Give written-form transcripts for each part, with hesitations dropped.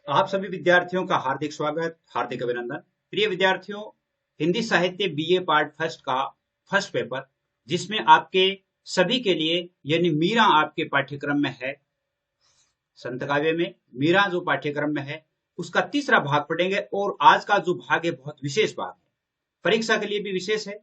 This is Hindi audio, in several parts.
आप सभी विद्यार्थियों का हार्दिक स्वागत, हार्दिक अभिनंदन। प्रिय विद्यार्थियों, हिंदी साहित्य बीए पार्ट फर्स्ट का फर्स्ट पेपर, जिसमें आपके सभी के लिए यानी मीरा आपके पाठ्यक्रम में है, संत काव्य में मीरा जो पाठ्यक्रम में है उसका तीसरा भाग पढ़ेंगे। और आज का जो भाग है बहुत विशेष भाग है, परीक्षा के लिए भी विशेष है।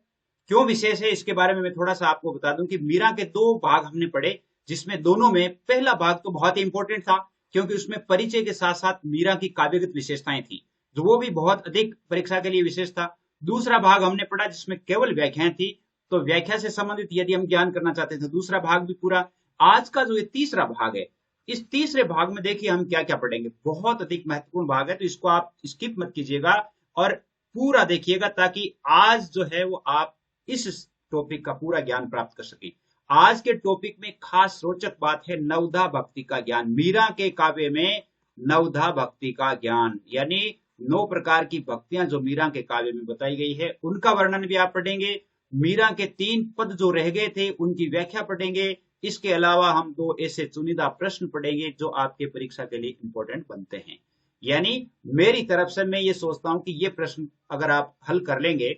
क्यों विशेष है इसके बारे में मैं थोड़ा सा आपको बता दूं कि मीरा के दो भाग हमने पढ़े, जिसमें दोनों में पहला भाग तो बहुत ही इंपॉर्टेंट था, क्योंकि उसमें परिचय के साथ साथ मीरा की काव्यगत विशेषताएं थी, जो वो भी बहुत अधिक परीक्षा के लिए विशेष था। दूसरा भाग हमने पढ़ा जिसमें केवल व्याख्याएं थी, तो व्याख्या से संबंधित यदि हम ज्ञान करना चाहते थे दूसरा भाग भी पूरा। आज का जो ये तीसरा भाग है, इस तीसरे भाग में देखिए हम क्या क्या पढ़ेंगे। बहुत अधिक महत्वपूर्ण भाग है, तो इसको आप स्किप मत कीजिएगा और पूरा देखिएगा, ताकि आज जो है वो आप इस टॉपिक का पूरा ज्ञान प्राप्त कर सकें। आज के टॉपिक में खास रोचक बात है नवधा भक्ति का ज्ञान। मीरा के काव्य में नवधा भक्ति का ज्ञान, यानी 9 प्रकार की भक्तियां जो मीरा के काव्य में बताई गई है, उनका वर्णन भी आप पढ़ेंगे। मीरा के 3 पद जो रह गए थे उनकी व्याख्या पढ़ेंगे। इसके अलावा हम 2 ऐसे चुनिंदा प्रश्न पढ़ेंगे जो आपके परीक्षा के लिए इंपॉर्टेंट बनते हैं। यानी मेरी तरफ से मैं ये सोचता हूं कि ये प्रश्न अगर आप हल कर लेंगे,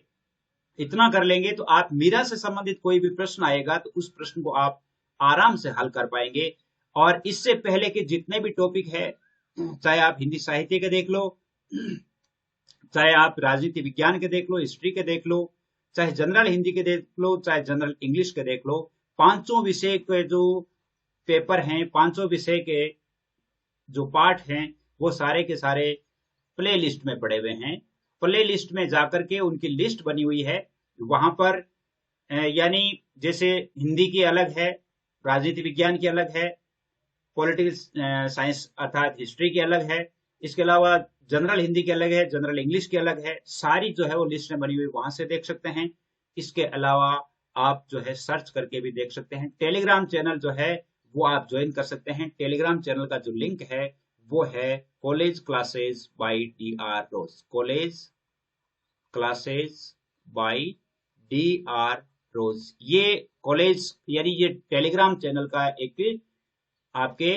इतना कर लेंगे, तो आप मीरा से संबंधित कोई भी प्रश्न आएगा तो उस प्रश्न को आप आराम से हल कर पाएंगे। और इससे पहले के जितने भी टॉपिक है, चाहे आप हिंदी साहित्य के देख लो, चाहे आप राजनीति विज्ञान के देख लो, हिस्ट्री के देख लो, चाहे जनरल हिंदी के देख लो, चाहे जनरल इंग्लिश के देख लो, पांचों विषय के जो पेपर हैं, पांचों विषय के जो पाठ हैं, वो सारे के सारे प्ले लिस्ट में पड़े हुए हैं। प्ले लिस्ट में जाकर के उनकी लिस्ट बनी हुई है, वहां पर यानी जैसे हिंदी की अलग है, राजनीति विज्ञान की अलग है, पॉलिटिकल साइंस अर्थात हिस्ट्री की अलग है, इसके अलावा जनरल हिंदी की अलग है, जनरल इंग्लिश की अलग है। सारी जो है वो लिस्ट में बनी हुई, वहां से देख सकते हैं। इसके अलावा आप जो है सर्च करके भी देख सकते हैं। टेलीग्राम चैनल जो है वो आप ज्वाइन कर सकते हैं। टेलीग्राम चैनल का जो लिंक है वो है college classes by DR Rose, college classes by DR Rose. ये कॉलेज यानी ये टेलीग्राम चैनल का एक आपके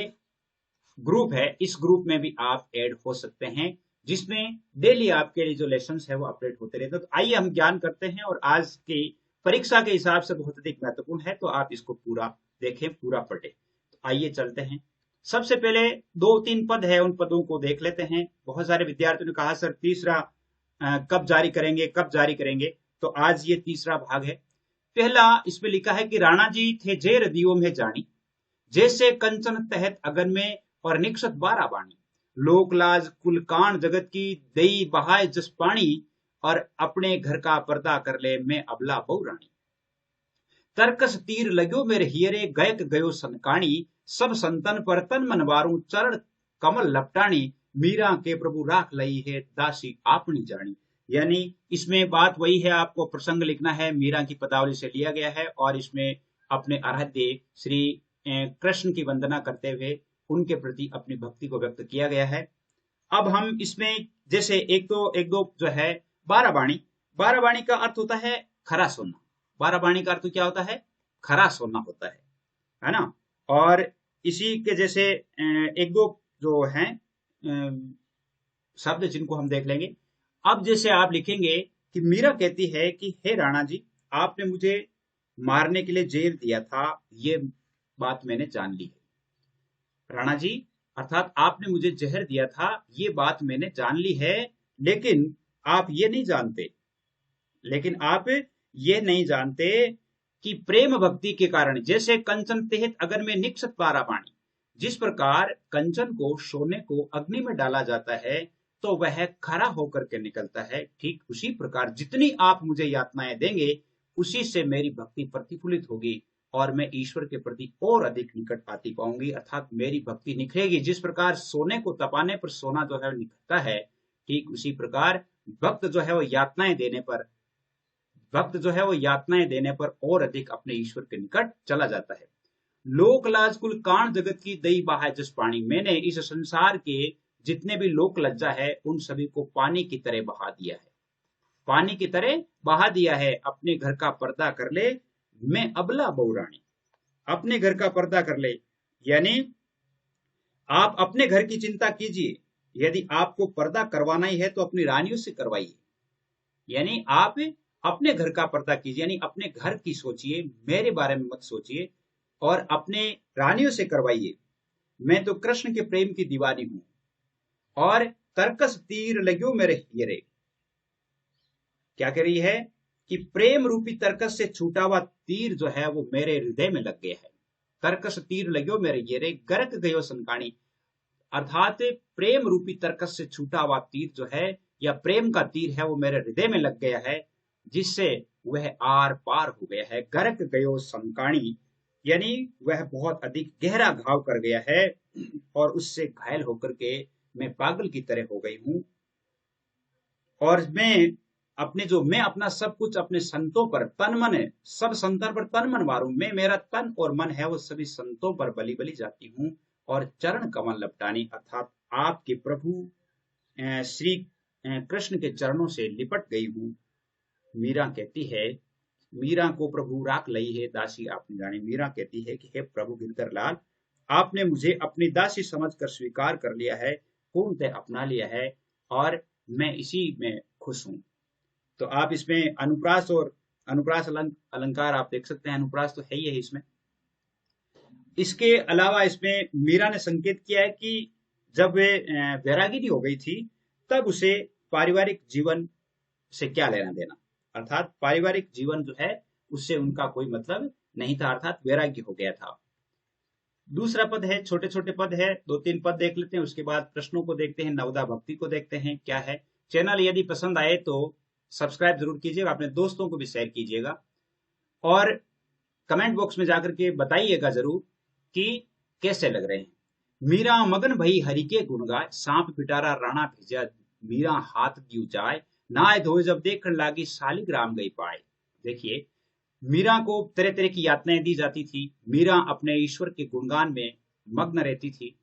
ग्रुप है। इस ग्रुप में भी आप ऐड हो सकते हैं, जिसमें डेली आपके लिए जो लेसन है वो अपडेट होते रहते हैं। तो आइए हम ज्ञान करते हैं, और आज की परीक्षा के हिसाब से बहुत अधिक महत्वपूर्ण है, तो आप इसको पूरा देखें, पूरा पढ़ें। तो आइए चलते हैं। सबसे पहले 2-3 पद है, उन पदों को देख लेते हैं। बहुत सारे विद्यार्थियों ने कहा सर तीसरा कब जारी करेंगे, कब जारी करेंगे, तो आज ये तीसरा भाग है। पहला इसमें लिखा है कि राणा जी थे जे रदियों में जानी, जैसे कंचन तहत अगन में और निक्षत 12 बाणी, लोक लाज कुल कांड जगत की दई बहाय जस पानी, और अपने घर का पर्दा कर ले मैं अबला बहुरानी, तरकस तीर लगो मेरे हियरे गयक गयो सनकाणी, सब संतन पर तन मनवारू चरण कमल लपटाणी, मीरा के प्रभु राख लई है दासी आपनी जानी। यानी इसमें बात वही है, आपको प्रसंग लिखना है, मीरा की पदावली से लिया गया है, और इसमें अपने आराध्य श्री कृष्ण की वंदना करते हुए उनके प्रति अपनी भक्ति को व्यक्त किया गया है। अब हम इसमें जैसे एक दो जो है 12 बाणी, 12 बाणी का अर्थ होता है खरा सोना। 12 बाणी का अर्थ क्या होता है? खरा सोना होता है ना। और इसी के जैसे एक दो जो हैं शब्द जिनको हम देख लेंगे। अब जैसे आप लिखेंगे कि मीरा कहती है कि हे राणा जी, आपने मुझे मारने के लिए जेल दिया था, ये बात मैंने जान ली है। राणा जी अर्थात आपने मुझे जहर दिया था, ये बात मैंने जान ली है, लेकिन आप ये नहीं जानते, लेकिन आप ये नहीं जानते कि प्रेम भक्ति के कारण जैसे कंचन तहत अगर में निक्षत 12 बाणी, जिस प्रकार कंचन को सोने को अग्नि में डाला जाता है तो वह खरा होकर के निकलता है, ठीक उसी प्रकार जितनी आप मुझे यातनाएं देंगे उसी से मेरी भक्ति प्रतिफलित होगी और मैं ईश्वर के प्रति और अधिक निकट आती पाऊंगी, अर्थात मेरी भक्ति निखरेगी। जिस प्रकार सोने को तपाने पर सोना जो है निखरता है, ठीक उसी प्रकार भक्त जो है वो यातनाएं देने पर और अधिक अपने ईश्वर के निकट चला जाता है। लोक लाज कुल कांड जगत की दई बहाय जस पानी, मैंने इस संसार के जितने भी लोक लज्जा है उन सभी को पानी की तरह बहा दिया है, पानी की तरह बहा दिया है। अपने घर का पर्दा कर ले मैं अबला बहुरानी, अपने घर का पर्दा कर ले, यानी आप अपने घर की चिंता कीजिए, यदि आपको पर्दा करवाना ही है तो अपनी रानियों से करवाइए, यानी आप अपने घर का पर्दा कीजिए, यानी अपने घर की सोचिए, मेरे बारे में मत सोचिए, और अपने रानियों से करवाइए। मैं तो कृष्ण के प्रेम की दीवानी हूं, और तरकस तीर लग्यो मेरे हीरे। क्या कह रही है कि प्रेम रूपी तरकस से छूटा हुआ तीर जो है वो मेरे हृदय में लग गया है। तरकस तीर लग्यो मेरे हीरे, गरक गयो संकाणी। अर्थात प्रेम रूपी तर्कस से छूटा हुआ तीर जो है, या प्रेम का तीर है, वो मेरे हृदय में लग गया है, जिससे वह आर पार हो गया है। गरक गयो संकाणी, यानी वह बहुत अधिक गहरा घाव कर गया है, और उससे घायल होकर के मैं पागल की तरह हो गई हूं। और मैं अपना सब कुछ अपने संतों पर तन मन है, सब संतों पर तन मन मारूं। मैं, मेरा तन और मन है वो सभी संतों पर बलि बलि जाती हूँ, और चरण कमल लपटानी, अर्थात आपके प्रभु श्री कृष्ण के चरणों से लिपट गई हूँ। मीरा कहती है, मीरा को प्रभु राख लई है दासी आपने जाने। मीरा कहती है कि हे प्रभु गिरधर लाल, आपने मुझे अपनी दासी समझकर स्वीकार कर लिया है, पूर्णतः अपना लिया है, और मैं इसी में खुश हूँ। तो आप इसमें अनुप्रास और अनुप्रास अलंकार आप देख सकते हैं। अनुप्रास तो है ही है इसमें। इसके अलावा इसमें मीरा ने संकेत किया है कि जब वे वैरागिनी हो गई थी, तब उसे पारिवारिक जीवन से क्या लेना देना, अर्थात पारिवारिक जीवन जो है उससे उनका कोई मतलब नहीं था, अर्थात वैराग्य हो गया था। दूसरा पद है, छोटे छोटे पद है, 2-3 पद देख लेते हैं, उसके बाद प्रश्नों को देखते हैं, नवदा भक्ति को देखते हैं क्या है। चैनल यदि पसंद आए तो सब्सक्राइब जरूर कीजिएगा, अपने दोस्तों को भी शेयर कीजिएगा, और कमेंट बॉक्स में जाकर के बताइएगा जरूर कि कैसे लग रहे हैं। मीरा मगन भई हरि के गुण गाय, सांप पिटारा राणा भेजा, मीरा हाथ दियो जाय, नाय धोए जब देखण लागी, शालिग्राम गई पाए। देखिए, मीरा को तरह तरह की यातनाएं दी जाती थी। मीरा अपने ईश्वर के गुणगान में मग्न रहती थी।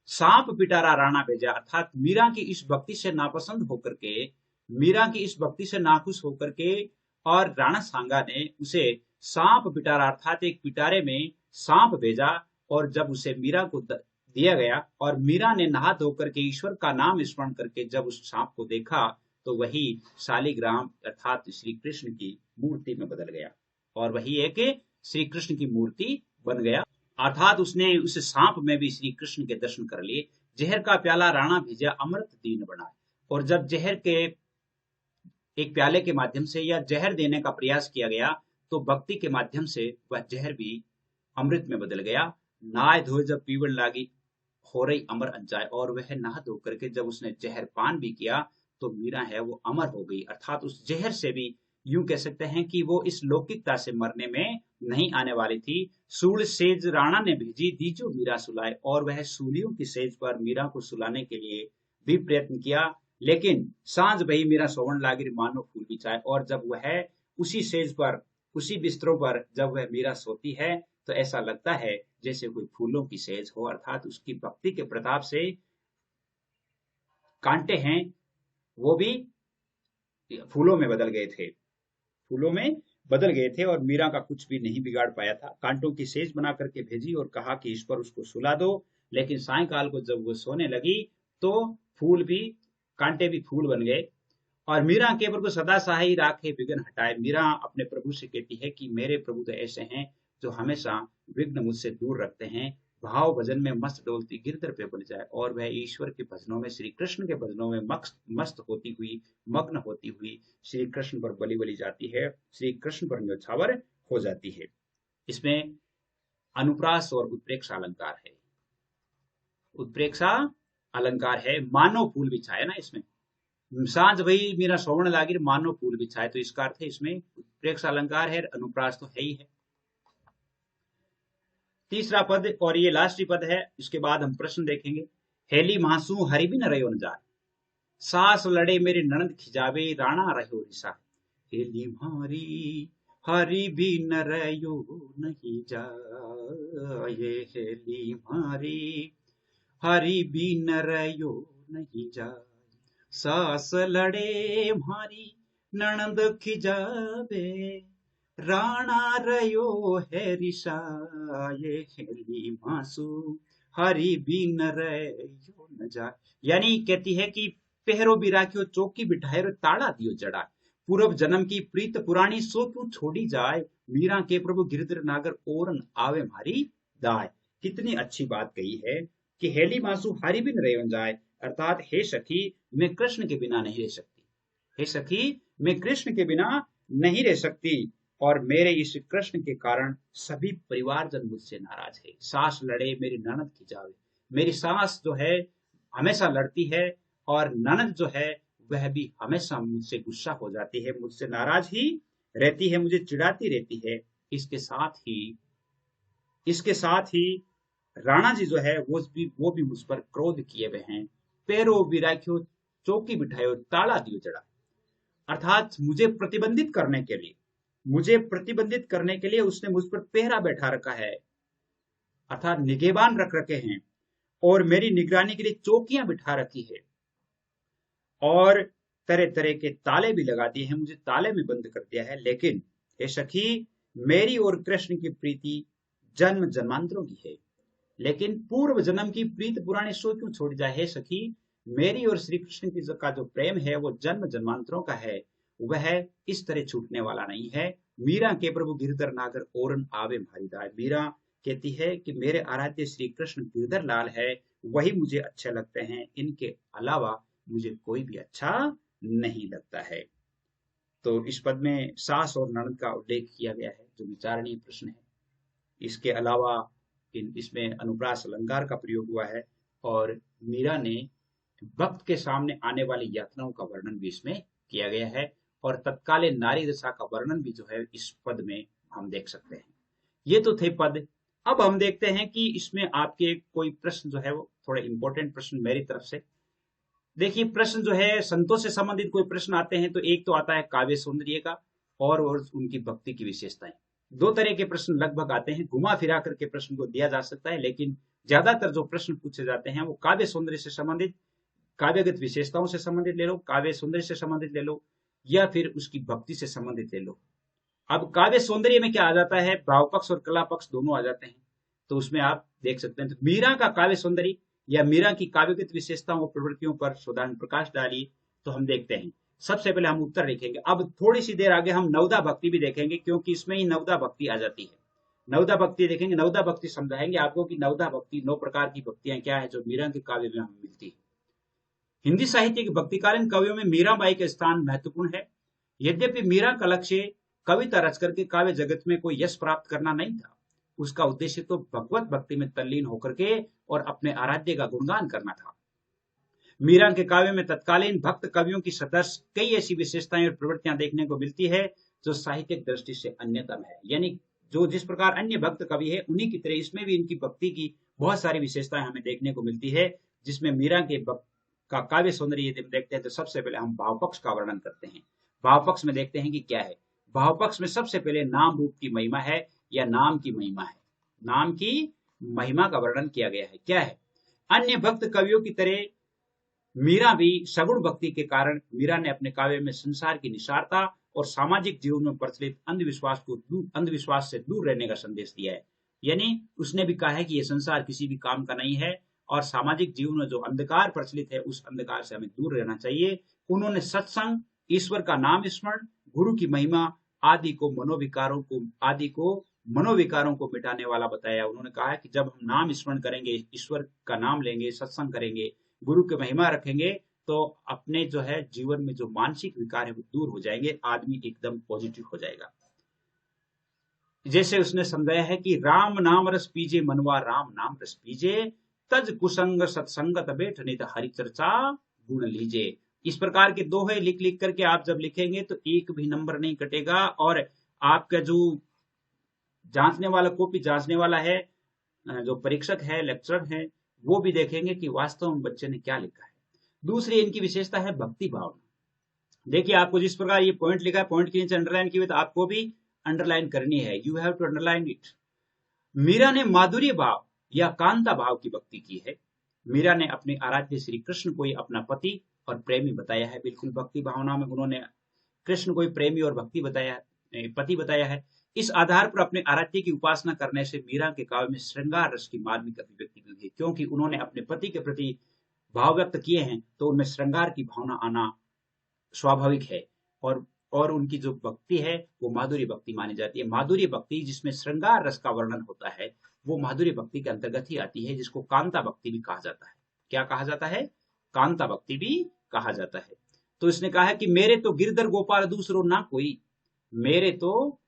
सांप पिटारा राणा भेजा, अर्थात मीरा की इस भक्ति से नापसंद होकर के, मीरा की इस भक्ति से नाखुश होकर के, और राणा सांगा ने उसे सांप पिटारा, अर्थात एक पिटारे में सांप भेजा, और जब उसे मीरा को दिया गया, और मीरा ने नहा धोकर के ईश्वर का नाम स्मरण करके जब उस सांप को देखा, तो वही शालिग्राम अर्थात श्री कृष्ण की मूर्ति में बदल गया, और वही एक श्री कृष्ण की मूर्ति बन गया। अर्थात उसने उस सांप में भी श्री कृष्ण के दर्शन कर लिए। जहर का प्याला राणा भेजा, अमृत दीन बनाए। और जब जहर के एक प्याले के माध्यम से या जहर देने का प्रयास किया गया, तो भक्ति के माध्यम से वह जहर भी अमृत में बदल गया। नाय धोए जब पीवड़ लागी, हो रही अमर अंजाय। और वह नहा धो करके जब उसने जहर पान भी किया, तो मीरा है वो अमर हो गई, अर्थात उस जहर से भी यूं कह सकते हैं कि वो इस लौकिकता से मरने में नहीं आने वाली थी। सूल सेज राणा ने भेजी, दीजो मीरा सुलाए। और वह सूलियों की सेज पर मीरा को सुलाने के लिए भी प्रयत्न किया, लेकिन सांझ भई मीरा सोवन लागिर, मानो फूल की चाय। और जब वह उसी सेज पर, उसी बिस्तरों पर जब वह मीरा सोती है, तो ऐसा लगता है जैसे कोई फूलों की सेज हो, अर्थात उसकी भक्ति के प्रताप से कांटे हैं वो भी फूलों में बदल गए थे, फूलों में बदल गए थे, और मीरा का कुछ भी नहीं बिगाड़ पाया था। कांटों की सेज बना करके भेजी और कहा कि इस पर उसको सुला दो, लेकिन सायंकाल को जब वो सोने लगी, तो फूल भी, कांटे भी फूल बन गए। और मीरा के प्रभु सदा सहाय राखे, विघ्न हटाए। मीरा अपने प्रभु से कहती है कि मेरे प्रभु तो ऐसे हैं जो हमेशा विघ्न मुझसे दूर रखते हैं। भाव भजन में मस्त डोलती गिरधर पे बन जाए। और वह ईश्वर के भजनों में, श्री कृष्ण के भजनों में मस्त होती हुई, मग्न होती हुई श्री कृष्ण पर बलि बलि जाती है, श्री कृष्ण पर न्योछावर हो जाती है। इसमें अनुप्रास और उत्प्रेक्षा अलंकार है। उत्प्रेक्षा अलंकार है, मानो फूल बिछाए ना, इसमें सांझ भई मीरा सोवण लागिर, मानो फूल बिछाए, तो इसका अर्थ है इसमें उत्प्रेक्षा अलंकार है, अनुप्रास तो है ही है। तीसरा पद और ये लास्ट पद है, इसके बाद हम प्रश्न देखेंगे। हेली मासू हरि बिन रयो न जाए, सास लड़े मेरे ननद खिजावे, राणा रहो रिसा। हेली मारी हरि बिन रयो नहीं जाए, हेली मारी हरि बिन रयो नहीं जाए, सास लड़े मारी ननद खिजावे, राणा रयो है रिसाए, हेली मासू हरि बिन रहियो न जाय। यानी कहती है कि पहरो भी राखियो चौकी बिठाए रो ताड़ा दियो जड़ा, पूर्व जन्म की प्रीत पुरानी सो क्यों छोड़ी जाए, मीरा के प्रभु गिरधर नागर ओरन आवे मारी दाय। कितनी अच्छी बात कही है कि हेली मासु हरि बिन रहियो न जाय, अर्थात हे सखी मैं कृष्ण के बिना नहीं रह सकती, हे सखी मैं कृष्ण के बिना नहीं रह सकती, और मेरे इस कृष्ण के कारण सभी परिवारजन मुझसे नाराज है। सास लड़े मेरी ननद की जावे, मेरी सास जो है हमेशा लड़ती है, और ननद जो है वह भी हमेशा मुझसे गुस्सा हो जाती है, मुझसे नाराज ही रहती है, मुझे चिढ़ाती रहती है। इसके साथ ही इसके साथ ही राणा जी जो है वो भी मुझ पर क्रोध किए हुए हैं। पैरो बिराख्यो चौकी बिठायो ताला दियो जड़ा, अर्थात मुझे प्रतिबंधित करने के लिए उसने मुझ पर पहरा बैठा रखा है, अर्थात निगहबान रख रखे हैं, और मेरी निगरानी के लिए चौकियां बिठा रखी है, और तरह तरह के ताले भी लगा दिए हैं, मुझे ताले में बंद कर दिया है। लेकिन हे सखी मेरी और कृष्ण की प्रीति जन्म जन्मांतरों की है, लेकिन पूर्व जन्म की प्रीत पुरानी सो क्यों छोड़ जाए। हे सखी मेरी और श्री कृष्ण की का जो प्रेम है वो जन्म जन्मांतरों का है, वह इस तरह छूटने वाला नहीं है। मीरा के प्रभु गिरधर नागर ओरन आवे भारी दाय। मीरा कहती है कि मेरे आराध्य श्री कृष्ण गिरधर लाल है, वही मुझे अच्छे लगते हैं, इनके अलावा मुझे कोई भी अच्छा नहीं लगता है। तो इस पद में सास और ननद का उल्लेख किया गया है जो विचारणीय प्रश्न है। इसके अलावा इसमें अनुप्रास अलंकार का प्रयोग हुआ है, और मीरा ने भक्त के सामने आने वाली यातनाओं का वर्णन भी इसमें किया गया है, और तत्कालीन नारी दशा का वर्णन भी जो है इस पद में हम देख सकते हैं। ये तो थे पद। अब हम देखते हैं कि इसमें आपके कोई प्रश्न जो है वो थोड़े इंपॉर्टेंट प्रश्न मेरी तरफ से। देखिए प्रश्न जो है संतों से संबंधित कोई प्रश्न आते हैं तो एक तो आता है काव्य सौंदर्य का और उनकी भक्ति की विशेषताएं। दो तरह के प्रश्न लगभग आते हैं, घुमा फिरा करके प्रश्न को दिया जा सकता है, लेकिन ज्यादातर जो प्रश्न पूछे जाते हैं वो काव्य सौंदर्य से संबंधित, काव्यगत विशेषताओं से संबंधित ले लो, काव्य सौंदर्य से संबंधित ले लो, या फिर उसकी भक्ति से संबंधित ले लो। अब काव्य सौंदर्य में क्या आ जाता है, भाव पक्ष और कला पक्ष दोनों आ जाते हैं, तो उसमें आप देख सकते हैं। तो मीरा का काव्य सौंदर्य या मीरा की काव्यगत विशेषताओं और प्रवृत्तियों पर शोधान प्रकाश डालिए, तो हम देखते हैं। सबसे पहले हम उत्तर लिखेंगे। अब थोड़ी सी देर आगे हम नवदा भक्ति भी देखेंगे, क्योंकि इसमें ही नवदा भक्ति आ जाती है। नवदा भक्ति देखेंगे, नवदा भक्ति समझाएंगे आपको कि नवदा भक्ति 9 प्रकार की भक्तियां क्या है जो मीरा के काव्य में हमें मिलती है। हिंदी साहित्य के भक्तिकालीन कवियों में मीराबाई का स्थान महत्वपूर्ण है। यद्यपि मीरा का लक्ष्य कविता रच करके काव्य जगत में कोई यश प्राप्त करना नहीं था, उसका उद्देश्य तो भगवत भक्ति में तल्लीन होकर के और अपने आराध्य का गुणगान करना था। मीरा के काव्य में तत्कालीन भक्त कवियों की सदर्श कई ऐसी विशेषताएं और प्रवृत्तियां देखने को मिलती है जो साहित्यिक दृष्टि से अन्यतम है। यानी जो जिस प्रकार अन्य भक्त कवि है उन्हीं की तरह इसमें भी इनकी भक्ति की बहुत सारी विशेषताएं हमें देखने को मिलती है, जिसमें मीरा के का काव्य सौंदर्य यदि देखते हैं तो सबसे पहले हम भाव पक्ष का वर्णन करते हैं। भाव पक्ष में देखते हैं कि क्या है। भाव पक्ष में सबसे पहले नाम रूप की महिमा है या नाम की महिमा है। नाम की महिमा का वर्णन किया गया है। क्या है, अन्य भक्त कवियों की तरह मीरा भी सगुण भक्ति के कारण मीरा ने अपने काव्य में संसार की निसारता और सामाजिक जीवन में प्रचलित अंधविश्वास से दूर रहने का संदेश दिया है। यानी उसने भी कहा है कि यह संसार किसी भी काम का नहीं है और सामाजिक जीवन में जो अंधकार प्रचलित है उस अंधकार से हमें दूर रहना चाहिए। उन्होंने सत्संग, ईश्वर का नाम स्मरण, गुरु की महिमा आदि को मनोविकारों को मिटाने वाला बताया। उन्होंने कहा है कि जब हम नाम स्मरण करेंगे, ईश्वर का नाम लेंगे, सत्संग करेंगे, गुरु की महिमा रखेंगे, तो अपने जो है जीवन में जो मानसिक विकार है वो दूर हो जाएंगे, आदमी एकदम पॉजिटिव हो जाएगा। जैसे उसने समझाया है कि राम नाम रस पीजे मनवा राम नाम रस पीजे, तज कुसंग सत्संगत बैठ नित हरि चर्चा गुण लीजे। इस प्रकार के दोहे लिख लिख करके आप जब लिखेंगे तो एक भी नंबर नहीं कटेगा, और आपका जो जांचने वाला कॉपी जांचने वाला है, जो परीक्षक है, लेक्चरर है, वो भी देखेंगे कि वास्तव में बच्चे ने क्या लिखा है। दूसरी इनकी विशेषता है भक्ति भावना। देखिए आपको जिस प्रकार ये पॉइंट लिखा है, पॉइंट के नीचे अंडरलाइन की हुई, तो आपको भी अंडरलाइन करनी है। You have to underline it. Meera ने माधुर्य भाव या कांता भाव की भक्ति की है। मीरा ने अपने आराध्य श्री कृष्ण को ही अपना पति और प्रेमी बताया है। बिल्कुल भक्ति भावना में उन्होंने कृष्ण को ही प्रेमी और भक्ति बताया, पति बताया है। इस आधार पर अपने आराध्य की उपासना करने से मीरा के काव्य में श्रृंगार रस की मार्मिक अभिव्यक्ति हुई है, क्योंकि उन्होंने अपने पति के प्रति भाव व्यक्त किए हैं तो उनमें श्रृंगार की भावना आना स्वाभाविक है। और और उनकी जो भक्ति है वो माधुर्य भक्ति मानी जाती है। माधुर्य भक्ति जिसमें श्रृंगार रस का वर्णन होता है वो माधुर्य भक्ति के अंतर्गत ही आती है, जिसको कांता भक्ति भी कहा जाता है। क्या कहा जाता है? कांता भक्ति भी कहा जाता है। तो इसने कहा है कि मेरे तो गिरधर गोपाल दूसरो ना कोई, मेरे तो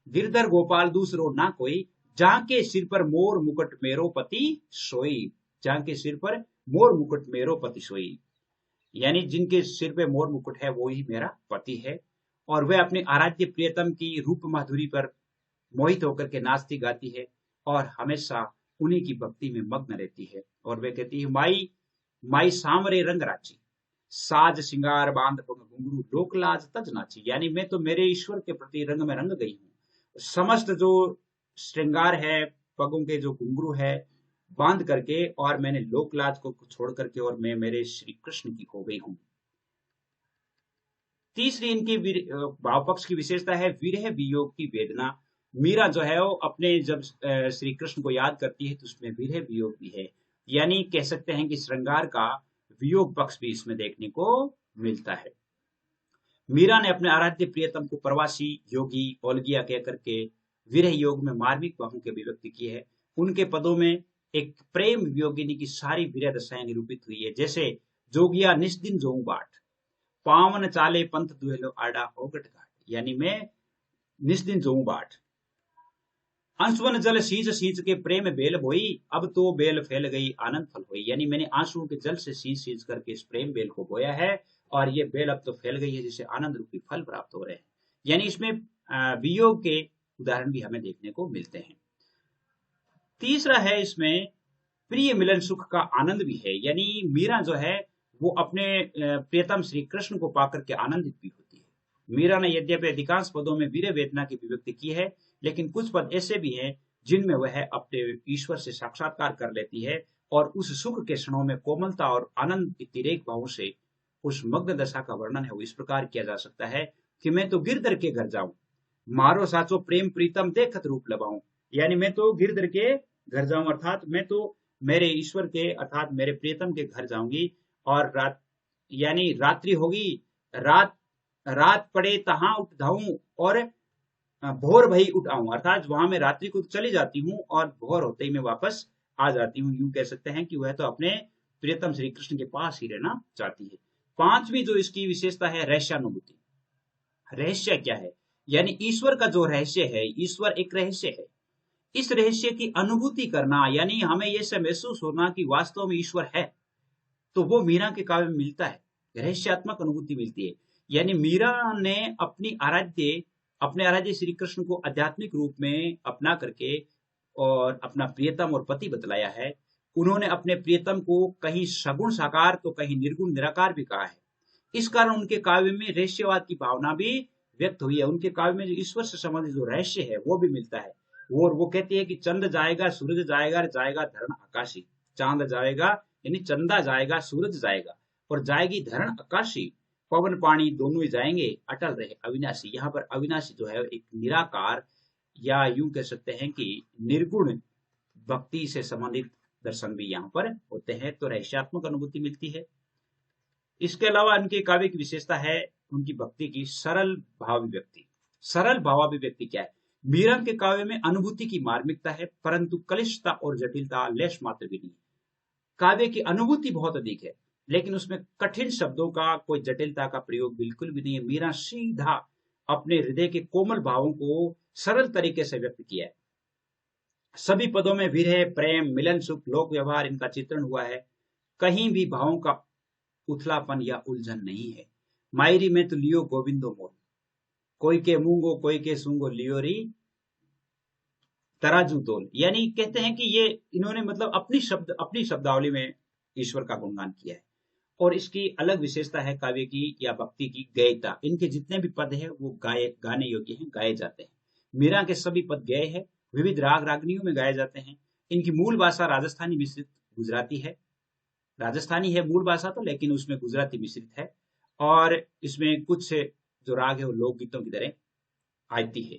गिरधर गोपाल दूसरो ना कोई, जहां के सिर पर मोर मुकुट मेरो पति सोई, जहां के सिर पर मोर मुकुट मेरो पति सोई, यानी जिनके सिर पे मोर मुकुट है वो ही मेरा पति है। और वह अपने आराध्य प्रियतम की रूप माधुरी पर मोहित होकर के नाचती गाती है और हमेशा उन्हीं की भक्ति में मग्न रहती है। और वह कहती है, माई माई सामरे रंग राची, साज सिंगार बांध पग घुंघरू, लोक लाज तज नाची, यानी मैं तो मेरे ईश्वर के प्रति रंग में रंग गई हूँ। समस्त जो श्रृंगार है, पगों के जो घुंघरू है बांध करके, और मैंने लोकलाज को छोड़ करके और मैं मेरे श्री कृष्ण की हो गई हूं। तीसरी इनकी भाव पक्ष की विशेषता है विरह वियोग की वेदना। मीरा जो है वो अपने जब श्री कृष्ण को याद करती है तो उसमें विरह वियोग भी है, यानी कह सकते हैं कि श्रृंगार का वियोग पक्ष भी इसमें देखने को मिलता है। मीरा ने अपने आराध्य प्रियतम को प्रवासी योगी ओलगिया कहकर के विरह योग में मार्मिक भावों की अभिव्यक्ति की है। उनके पदों में एक प्रेम वियोगिनी की सारी विरह दशाएं निरूपित हुई है, जैसे जोगिया निस्दिन जोऊ बाट, पावन चाले पंथ दुहेलो आड़ा ओगट घाट, यानी मैं निस्दिन जोऊ बाट, अंशवन जल सींच सींच के प्रेम बेल बोई, अब तो बेल फैल गई आनंद फल हुई, यानी मैंने आंसुओं के जल से सींच सींच करके इस प्रेम बेल को बोया है और ये बेल अब तो फैल गई है जिसे आनंद रूपी फल प्राप्त हो रहे हैं। यानी इसमें वियोग के उदाहरण भी हमें देखने को मिलते हैं। तीसरा है इसमें प्रिय मिलन सुख का आनंद भी है, यानी मीरा जो है वो अपने प्रियतम श्री कृष्ण को पाकर के आनंदित भी होती है। मीरा ने यद्यपि अधिकांश पदों में वीर वेदना की अभिव्यक्ति की है, लेकिन कुछ पद ऐसे भी हैं जिनमें वह अपने ईश्वर से साक्षात्कार कर लेती है और उस सुख के क्षणों में कोमलता और आनंद तिरेक भावों से उस मग्न दशा का वर्णन है वो इस प्रकार किया जा सकता है कि मैं तो गिरधर के घर जाऊं, मारो साचो प्रेम प्रीतम देखत रूप लबाऊं, यानी मैं तो गिरधर के घर जाऊं, अर्थात मैं तो मेरे ईश्वर के अर्थात मेरे प्रियतम के घर जाऊंगी और रात यानी रात्रि होगी, रात रात पड़े तहां उठ धाऊं और भोर भई उठ आऊं, अर्थात वहां मैं रात्रि को चली जाती हूँ और भोर होते ही मैं वापस आ जाती हूँ। यूं कह सकते हैं कि वह तो अपने प्रियतम श्री कृष्ण के पास ही रहना चाहती है। पांचवी जो इसकी विशेषता है रहस्यानुभूति। रहस्य क्या है? यानी ईश्वर का जो रहस्य है, ईश्वर एक रहस्य है, इस रहस्य की अनुभूति करना, यानी हमें यह सब महसूस होना कि वास्तव में ईश्वर है, तो वो मीरा के काव्य में मिलता है, रहस्यात्मक अनुभूति मिलती है। यानी मीरा ने अपने आराध्य श्री कृष्ण को आध्यात्मिक रूप में अपना करके और अपना प्रियतम और पति बतलाया है। उन्होंने अपने प्रियतम को कहीं सगुण साकार तो कहीं निर्गुण निराकार भी कहा है। इस कारण उनके काव्य में रहस्यवाद की भावना भी व्यक्त हुई है। उनके काव्य में जो ईश्वर से संबंधित जो रहस्य है वो भी मिलता है। और वो कहती है कि चंद जाएगा सूरज जाएगा, जाएगा धरण आकाशी, चांद जाएगा यानी चंदा जाएगा, सूरज जाएगा और जाएगी धरण आकाशी, पवन पानी दोनों ही जाएंगे, अटल रहे अविनाशी। यहाँ पर अविनाशी जो है एक निराकार या यूं कह सकते हैं कि निर्गुण भक्ति से संबंधित दर्शन भी यहाँ पर होते हैं, तो रहस्यात्मक अनुभूति मिलती है। इसके अलावा उनके काव्य की विशेषता है उनकी भक्ति की सरल भावाभिव्यक्ति। सरल भावाभिव्यक्ति क्या है? मीरा के काव्य में अनुभूति की मार्मिकता है, परंतु कलिष्ठता और जटिलता लेश मात्र भी नहीं। काव्य की अनुभूति बहुत अधिक है, लेकिन उसमें कठिन शब्दों का कोई जटिलता का प्रयोग बिल्कुल भी नहीं है। मीरा सीधा अपने हृदय के कोमल भावों को सरल तरीके से व्यक्त किया है। सभी पदों में विरह, प्रेम, मिलन, सुख, लोक व्यवहार इनका चित्रण हुआ है। कहीं भी भावों का उथलापन या उलझन नहीं है। मायरी में तो लियो गोविंदो मोल, कोई के मूंगो कोई के सूंगो लियोरी तराजू तोल, यानी कहते हैं कि ये इन्होंने मतलब अपनी शब्दावली में ईश्वर का गुणगान किया है। और इसकी अलग विशेषता है काव्य की या भक्ति की गयता। इनके जितने भी पद हैं वो गाने योग्य हैं, गाए जाते हैं। मीरा के सभी पद गए हैं, विविध राग रागनियों में गाए जाते हैं। इनकी मूल भाषा राजस्थानी मिश्रित गुजराती है। राजस्थानी है मूल भाषा तो, लेकिन उसमें गुजराती मिश्रित है और इसमें कुछ जो राग है वो लोकगीतों की तरह आती है।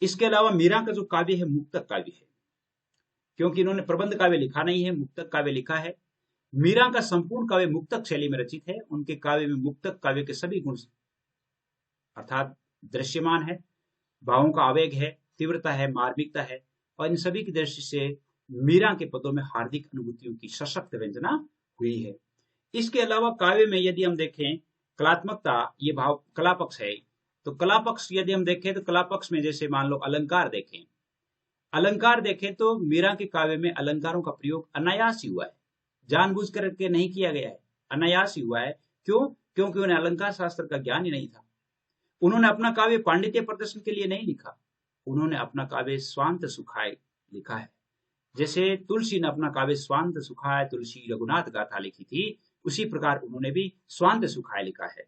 इसके अलावा मीरा का जो काव्य है मुक्तक काव्य है, क्योंकि इन्होंने प्रबंध काव्य लिखा नहीं है, मुक्तक काव्य लिखा है। मीरा का संपूर्ण काव्य मुक्तक शैली में रचित है। उनके काव्य में मुक्तक काव्य के सभी गुण अर्थात दृश्यमान है। भावों का आवेग है, तीव्रता है, मार्मिकता है, और इन सभी की दृष्टि से मीरा के पदों में हार्दिक अनुभूतियों की सशक्त व्यंजना हुई है। इसके अलावा काव्य में यदि हम देखें कलात्मकता, ये भाव कला पक्ष है, तो कला पक्ष यदि हम देखें तो कला पक्ष में जैसे मान लो अलंकार देखें तो मीरा के काव्य में अलंकारों का प्रयोग अनायास ही हुआ है, जानबूझ करके नहीं किया गया है, अनायास ही हुआ है। क्यों? क्योंकि उन्हें अलंकार शास्त्र का ज्ञान ही नहीं था। उन्होंने अपना काव्य पांडित्य प्रदर्शन के लिए नहीं लिखा, उन्होंने अपना काव्य स्वांत सुखाय लिखा है। जैसे तुलसी ने अपना काव्य स्वांत सुखाय तुलसी रघुनाथ गाथा लिखी थी, उसी प्रकार उन्होंने भी स्वांत सुखाय लिखा है।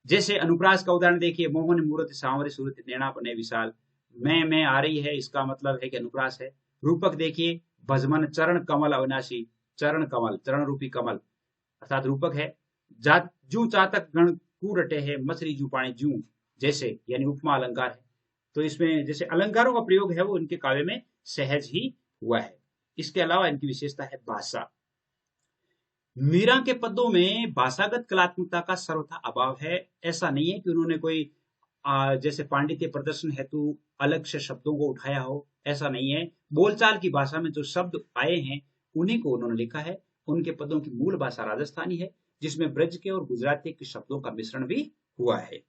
जैसे अनुप्रास का उदाहरण देखिए, मोहन मूर्त सांवरे सूरत नैना बने विशाल, मैं आ रही है, इसका मतलब है कि अनुप्रास है। रूपक देखिए, भजमन चरण कमल अविनाशी, चरण कमल, चरण रूपी कमल अर्थात रूपक है। जू चातक गण कू रटे है, मछली जू पानी जू, जैसे यानी उपमा अलंकार है। तो इसमें जैसे अलंकारों का प्रयोग है वो इनके काव्य में सहज ही हुआ है। इसके अलावा इनकी विशेषता है भाषा। मीरा के पदों में भाषागत कलात्मकता का सर्वथा अभाव है। ऐसा नहीं है कि उन्होंने कोई जैसे पांडित्य प्रदर्शन हेतु अलग से शब्दों को उठाया हो, ऐसा नहीं है। बोलचाल की भाषा में जो शब्द आए हैं उन्हीं को उन्होंने लिखा है। उनके पदों की मूल भाषा राजस्थानी है, जिसमें ब्रज के और गुजराती के शब्दों का मिश्रण भी हुआ है।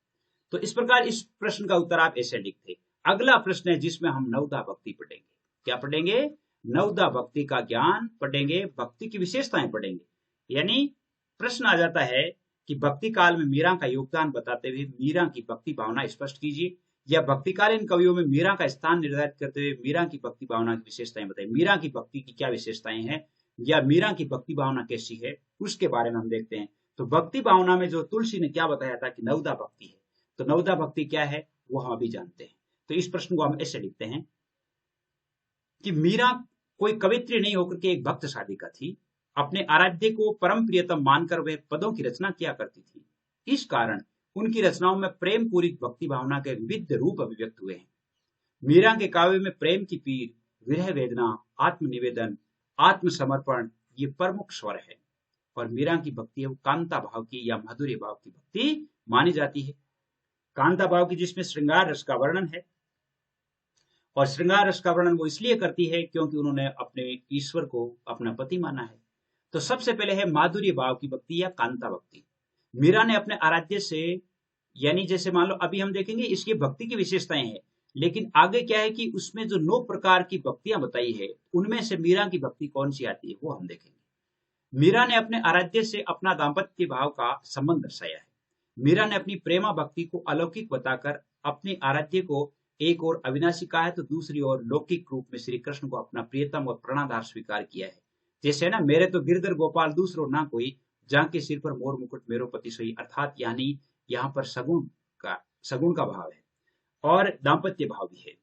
तो इस प्रकार इस प्रश्न का उत्तर आप ऐसे लिखते। अगला प्रश्न है जिसमें हम नवदा भक्ति पढ़ेंगे। क्या पढ़ेंगे? नवदा भक्ति का ज्ञान पढ़ेंगे, भक्ति की विशेषताएं पढ़ेंगे। यानी प्रश्न आ जाता है कि भक्ति काल में मीरा का योगदान बताते हुए मीरा की भक्ति भावना स्पष्ट कीजिए, या भक्तिकालीन कवियों में मीरा का स्थान निर्धारित करते हुए मीरा की भक्ति भावना की विशेषताएं बताइए। मीरा की भक्ति की क्या विशेषताएं हैं या मीरा की भक्ति भावना कैसी है, उसके बारे में हम देखते हैं। तो भक्ति भावना में जो तुलसी ने क्या बताया था कि नवदा भक्ति है, तो नवदा भक्ति क्या है वो हम अभी जानते हैं। तो इस प्रश्न को हम ऐसे लिखते हैं कि मीरा कोई कवित्री नहीं होकर के एक भक्त साधिका थी। अपने आराध्य को परम प्रियतम मानकर वह पदों की रचना किया करती थी। इस कारण उनकी रचनाओं में प्रेम पूरी भक्ति भावना के विविध रूप अभिव्यक्त हुए हैं। मीरा के काव्य में प्रेम की पीर, विरह वेदना, आत्मनिवेदन, आत्मसमर्पण ये प्रमुख स्वर है। और मीरा की भक्ति है वो कांता भाव की या माधुर्य भाव की भक्ति मानी जाती है। कांता भाव की जिसमें श्रृंगार रस का वर्णन है, और श्रृंगार रस का वर्णन वो इसलिए करती है क्योंकि उन्होंने अपने ईश्वर को अपना पति माना है। तो सबसे पहले है माधुर्य भाव की भक्ति या कांता भक्ति। मीरा ने अपने आराध्य से, यानी जैसे मान लो अभी हम देखेंगे इसकी भक्ति की विशेषताएं हैं, लेकिन आगे क्या है कि उसमें जो 9 प्रकार की भक्तियां बताई है उनमें से मीरा की भक्ति कौन सी आती है वो हम देखेंगे। मीरा ने अपने आराध्य से अपना दाम्पत्य भाव का संबंध दर्शाया है। मीरा ने अपनी प्रेमा भक्ति को अलौकिक बताकर अपने आराध्य को एक और अविनाशी कहा है, तो दूसरी ओर लौकिक रूप में श्री कृष्ण को अपना प्रियतम और प्राणाधार स्वीकार किया है। जैसे ना, मेरे तो गिरधर गोपाल दूसरो ना कोई, जाके सिर पर मोर मुकुट मेरो पति सोई, अर्थात यानी यहाँ पर सगुण का भाव है और दाम्पत्य भाव भी है।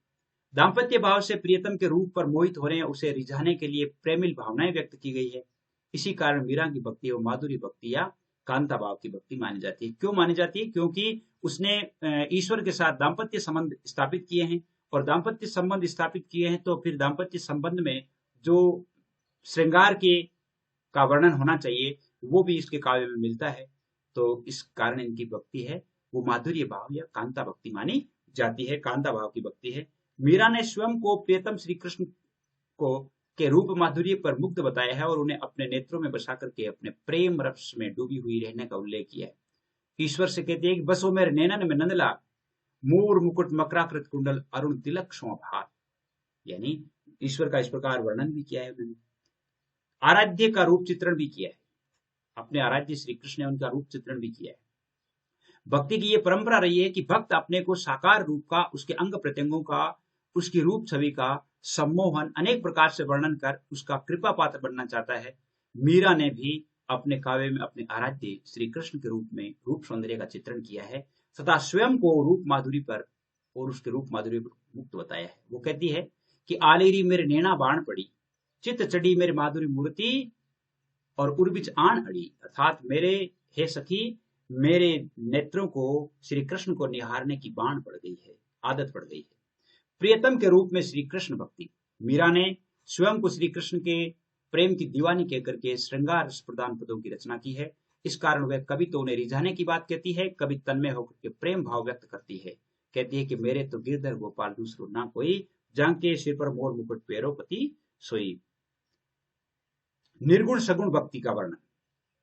दाम्पत्य भाव से प्रियतम के रूप पर मोहित होने, उसे रिझाने के लिए प्रेमिल भावनाएं व्यक्त की गई है। इसी कारण मीरा की भक्ति वो माधुरी भक्ति या कांता भाव की भक्ति मानी जाती है। क्यों मानी जाती है? क्योंकि उसने ईश्वर के साथ दाम्पत्य संबंध स्थापित किए हैं, और दाम्पत्य संबंध स्थापित किए हैं तो फिर दाम्पत्य संबंध में जो श्रृंगार के का वर्णन होना चाहिए वो भी इसके काव्य में मिलता है। तो इस कारण इनकी भक्ति है वो माधुर्य भाव या कांता भक्ति मानी जाती है, कांता भाव की भक्ति है। मीरा ने स्वयं को प्रियतम श्री कृष्ण को के रूप माधुर्य पर मुग्ध बताया है और उन्हें अपने नेत्रों में बसा करके अपने प्रेम रस में डूबी हुई रहने का उल्लेख किया है। ईश्वर से कहते हैं कि बसो मेरे नैनन में नंदला, मूर मुकुट मकराकृत कुंडल अरुण तिलक शोभार, यानी ईश्वर का इस प्रकार वर्णन भी किया है उन्होंने। आराध्य का रूप चित्रण भी किया है, अपने आराध्य श्री कृष्ण ने उनका रूप चित्रण भी किया है। भक्ति की यह परंपरा रही है कि भक्त अपने को साकार रूप का, उसके अंग प्रत्यंगों का, उसकी रूप छवि का सम्मोहन अनेक प्रकार से वर्णन कर उसका कृपा पात्र बनना चाहता है। मीरा ने भी अपने काव्य में अपने आराध्य श्री कृष्ण के रूप में रूप सौंदर्य का चित्रण किया है तथा स्वयं को रूप माधुरी पर और उसके रूप माधुरी पर मुक्त बताया है। वो कहती है कि आलेरी मेरे नैना बाण पड़ी, चित्त चढ़ी मेरे माधुरी मूर्ति और उर्बिच आण अड़ी, अर्थात मेरे हे सखी मेरे नेत्रों को श्री कृष्ण को निहारने की बाण पड़ गई है, आदत पड़ गई है। प्रियतम के रूप में श्री कृष्ण भक्ति। मीरा ने स्वयं को श्री कृष्ण के प्रेम की दीवानी कहकर के श्रृंगार रस प्रदान पदों की रचना की है। इस कारण वह कभी तो उन्हें रिझाने की बात कहती है, कभी तन्मय होकर के प्रेम भाव व्यक्त करती है। कहती है कि मेरे तो गिरधर गोपाल दूसरो ना कोई, जांके सिर पर मोर मुकुट पैरोपति सोई। निर्गुण सगुण भक्ति का वर्णन।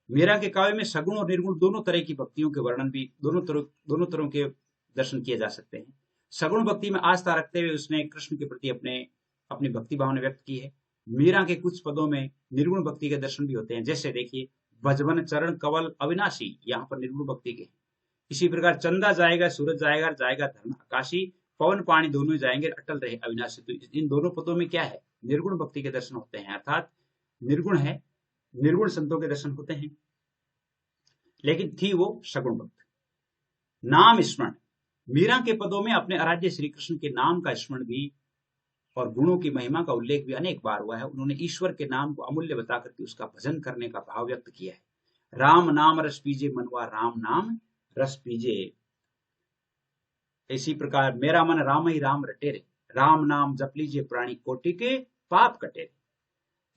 मीरा के काव्य में सगुण और निर्गुण दोनों तरह की भक्तियों के वर्णन भी दोनों तरह के दर्शन किए जा सकते हैं। सगुण भक्ति में आस्था रखते हुए उसने कृष्ण के प्रति अपनी भक्ति भावना व्यक्त की है। मीरा के कुछ पदों में निर्गुण भक्ति के दर्शन भी होते हैं, जैसे देखिए भजवन चरण कवल अविनाशी, यहाँ पर निर्गुण भक्ति के। इसी प्रकार चंदा जाएगा सूरज जाएगा, जाएगा धर्म आकाशी, पवन पानी दोनों जाएंगे अटल रहे अविनाशी। तो इन दोनों पदों में क्या है, निर्गुण भक्ति के दर्शन होते हैं, अर्थात निर्गुण है, निर्गुण संतों के दर्शन होते हैं, लेकिन थी वो सगुण भक्त। नाम स्मरण। मीरा के पदों में अपने आराध्य श्री कृष्ण के नाम का स्मरण भी और गुणों की महिमा का उल्लेख भी अनेक बार हुआ है। उन्होंने ईश्वर के नाम को अमूल्य बताकर के उसका भजन करने का भाव व्यक्त किया है। राम नाम रस पीजे मनवा, राम नाम रस पीजे। इसी प्रकार मेरा मन राम ही राम रटे रे, राम नाम जप लीजिए प्राणी कोटि के पाप कटे।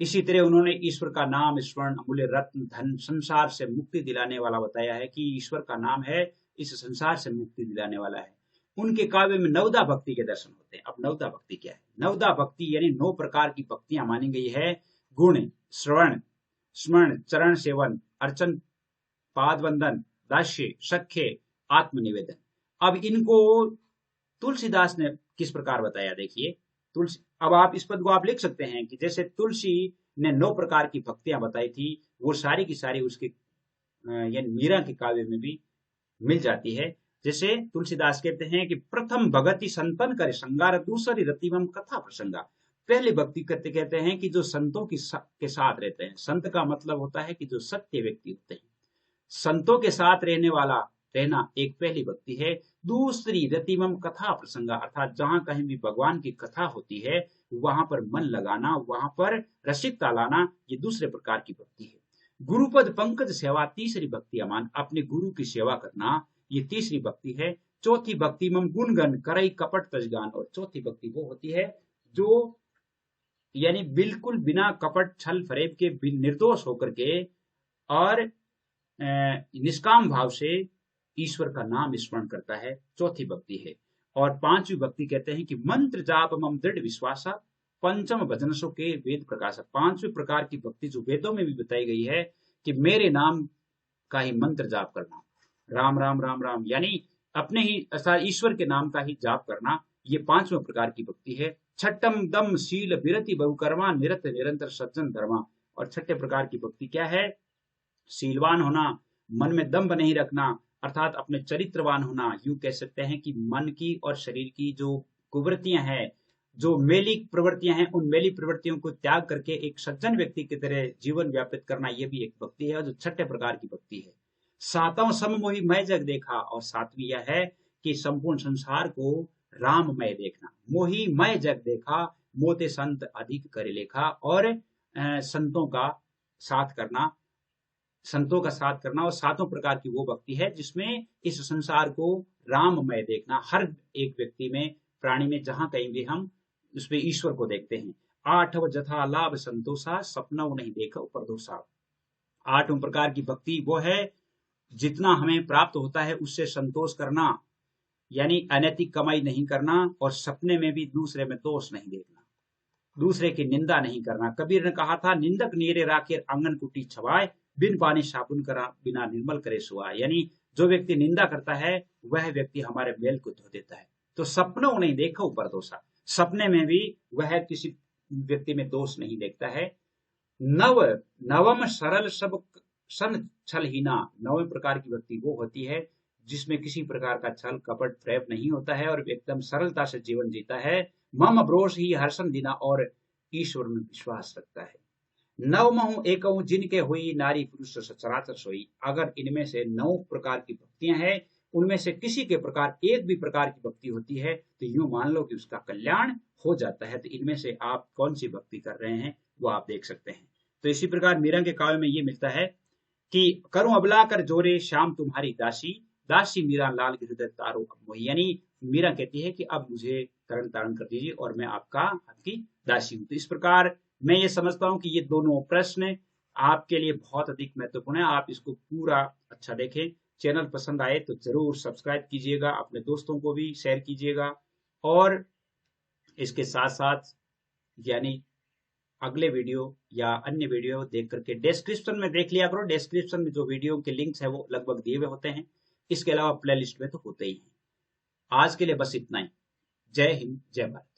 इसी तरह उन्होंने ईश्वर का नाम स्मरण अमूल्य रत्न धन संसार से मुक्ति दिलाने वाला बताया है कि ईश्वर का नाम है इस संसार से मुक्ति दिलाने वाला है। उनके काव्य में नवदा भक्ति के दर्शन होते हैं। अब नवदा भक्ति क्या है? नवदा भक्ति यानी 9 प्रकार की भक्तियां मानी गई है। गुण, श्रवण, स्मरण, चरण सेवन, अर्चन, पाद वंदन, दास्य, सख्य, आत्मनिवेदन। अब इनको तुलसीदास ने किस प्रकार बताया, देखिए तुलसी। अब आप इस पद को आप लिख सकते हैं कि जैसे तुलसी ने 9 प्रकार की भक्तियां बताई थी, वो सारी की सारी उसके यानी मीरा के काव्य में भी मिल जाती है। जैसे तुलसीदास कहते हैं कि प्रथम भगति संतन करे संगार, दूसरी रतिमम कथा प्रसंगा। पहले भक्ति करते कहते हैं कि जो संतों के साथ रहते हैं। संत का मतलब होता है कि जो सत्य व्यक्ति होते हैं। संतों के साथ रहना एक पहली भक्ति है। दूसरी रतिमम कथा प्रसंगा, अर्थात जहां कहीं भी भगवान की कथा होती है वहां पर मन लगाना, वहां पर रसिकता लाना, ये दूसरे प्रकार की भक्ति है। गुरुपद पंकज सेवा, तीसरी भक्ति अमान, अपने गुरु की सेवा करना, ये तीसरी भक्ति है। चौथी भक्ति मम गुणगन करई कपट तजगान, और चौथी भक्ति वो होती है जो यानी बिल्कुल बिना कपट छल फरेब के निर्दोष होकर के और निष्काम भाव से ईश्वर का नाम स्मरण करता है, चौथी भक्ति है। और पांचवी भक्ति कहते हैं कि मंत्र जाप मम दृढ़ विश्वासा, पंचम भजनसो के वेद प्रकाशक। पांचवें प्रकार की भक्ति जो वेदों में भी बताई गई है कि मेरे नाम का ही मंत्र जाप करना, राम राम राम राम, यानी अपने ही ईश्वर के नाम का ही जाप करना, ये पांचवें प्रकार की भक्ति है। छठम दम शील विरति बहुकर्मा, निरत निरंतर सज्जन धर्मा। और छठे प्रकार की भक्ति क्या है? शीलवान होना, मन में दम्भ नहीं रखना, अर्थात अपने चरित्रवान होना। यूं कह सकते हैं कि मन की और शरीर की जो कुवृत्तियां हैं, जो मेली प्रवृत्तियां हैं, उन मेली प्रवृत्तियों को त्याग करके एक सज्जन व्यक्ति की तरह जीवन व्यापित करना, यह भी एक भक्ति है जो छठे प्रकार की भक्ति है। सातवां सममोही मैं जग देखा, और सातवीं यह है कि संपूर्ण संसार को राममय देखना। मोही मैं जग देखा, मोते संत अधिक करे लेखा। और संतों का साथ करना और सातों प्रकार की वो भक्ति है जिसमें इस संसार को राममय देखना। हर एक व्यक्ति में, प्राणी में, जहां कहीं भी हम उसमें ईश्वर को देखते हैं। आठव जथा लाभ संतोषा, सपनों नहीं देखा परदोषा। 8 प्रकार की भक्ति वो है जितना हमें प्राप्त होता है उससे संतोष करना, यानी अनैतिक कमाई नहीं करना, और सपने में भी दूसरे में दोष नहीं देखना, दूसरे की निंदा नहीं करना। कबीर ने कहा था, निंदक नीरे राखे आंगन कुटी छवाए, बिन पानी साबुन करा बिना निर्मल करे सुआए। यानी जो व्यक्ति निंदा करता है वह व्यक्ति हमारे मेल को धो देता है। तो सपनों नहीं देखा ऊपर दोषा, सपने में भी वह किसी व्यक्ति में दोष नहीं देखता है। नवम सरल सब सन छलहीना। 9वें प्रकार की भक्ति वो होती है जिसमें किसी प्रकार का छल कपट प्रैप नहीं होता है और एकदम सरलता से जीवन जीता है। मम ब्रोष ही हर्षण दिना, और ईश्वर में विश्वास रखता है। नवमहु एकहु जिनके हुई, नारी पुरुष सचराचर सोई। अगर इनमें से 9 प्रकार की भक्तियां हैं, उनमें से किसी के प्रकार एक भी प्रकार की भक्ति होती है तो यूं मान लो कि उसका कल्याण हो जाता है। तो इनमें से आप कौन सी भक्ति कर रहे हैं वो आप देख सकते हैं। तो इसी प्रकार मीरा के काव्य में ये मिलता है कि करूं अबला कर जोरे श्याम तुम्हारी दासी, दासी मीरा लाल हृदय तारो अब मोही। यानी मीरा कहती है कि अब मुझे तरण तारण कर दीजिए और मैं आपकी दासी हूं। तो इस प्रकार मैं ये समझता हूं कि ये दोनों प्रश्न आपके लिए बहुत अधिक महत्वपूर्ण है। आप इसको पूरा अच्छा देखें। चैनल पसंद आए तो जरूर सब्सक्राइब कीजिएगा, अपने दोस्तों को भी शेयर कीजिएगा और इसके साथ साथ यानी अगले वीडियो या अन्य वीडियो देख करके डिस्क्रिप्शन में देख लिया करो। डिस्क्रिप्शन में जो वीडियो के लिंक्स है वो लगभग दिए हुए होते हैं। इसके अलावा प्लेलिस्ट में तो होते ही हैं। आज के लिए बस इतना ही। जय हिंद, जय भारत।